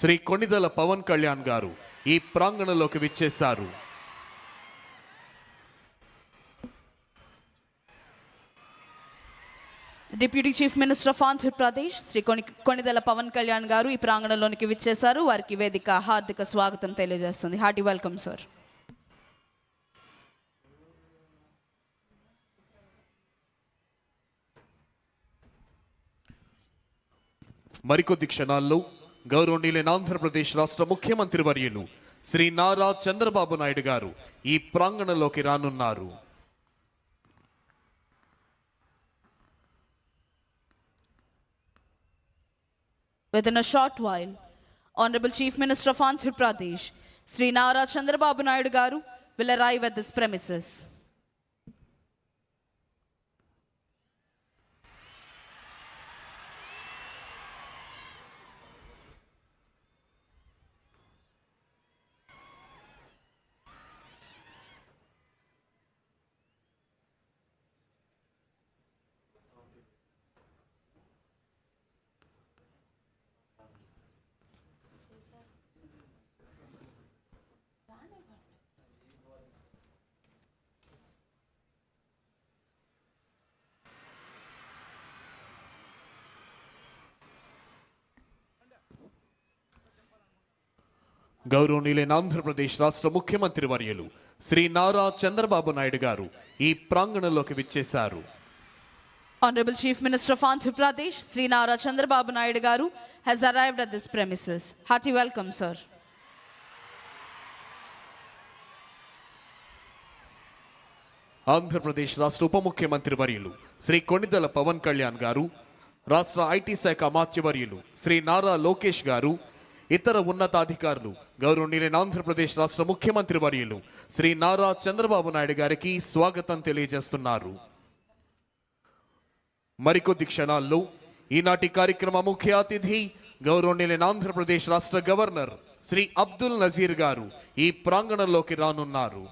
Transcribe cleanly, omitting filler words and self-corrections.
శ్రీ కొణిదెల పవన్ కళ్యాణ్ గారు ఈ ప్రాంగణంలోకి విచ్చేశారు. Deputy chief minister of Andhra Pradesh Shri Konidela Pawan Kalyan garu ఈ ప్రాంగణంలోనికి విచ్చేశారు. వారికి వేదిక హార్దిక స్వాగతం తెలియజేస్తుంది. Hearty welcome sir. మరికొద్ది క్షణాల్లో గౌరవనీయులైన ఆంధ్రప్రదేశ్ రాష్ట్ర ముఖ్యమంత్రి వర్యులు శ్రీ నారా చంద్రబాబు నాయుడు గారు ఈ ప్రాంగణంలోకి రానున్నారు. Within a short while, Honorable Chief Minister of Andhra Pradesh, Sri Nara Chandrababu Naidu Garu, will arrive at this premises. గౌరవనీయులైన ఆంధ్రప్రదేశ్ రాష్ట్ర ముఖ్యమంత్రి వర్యులు శ్రీ నారా చంద్రబాబు నాయుడు గారు ఈ ప్రాంగణంలోకి విచ్చేశారు. Honorable Chief Minister of Andhra Pradesh, Sri Nara Chandrababu Naidu Garu, has arrived at this premises. Hearty welcome, sir. Andhra Pradesh రాష్ట్ర ఉప ముఖ్యమంత్రి వర్యులు శ్రీ కొణిదెల పవన్ కళ్యాణ్ గారు, రాష్ట్ర ఐటీ శాఖ అమాత్యవర్యులు శ్రీ నారా లోకేష్ గారు, ఇతర ఉన్నతాధికారులు గౌరవనీయులైన ఆంధ్రప్రదేశ్ రాష్ట్ర ముఖ్యమంత్రి వర్యులు శ్రీ నారా చంద్రబాబు నాయుడు గారికి స్వాగతం తెలియజేస్తున్నారు. మరికొద్ది క్షణాల్లో ఈనాటి కార్యక్రమ ముఖ్య అతిథి గౌరవనీయులైన ఆంధ్రప్రదేశ్ రాష్ట్ర గవర్నర్ శ్రీ అబ్దుల్ నజీర్ గారు ఈ ప్రాంగణంలోకి రానున్నారు.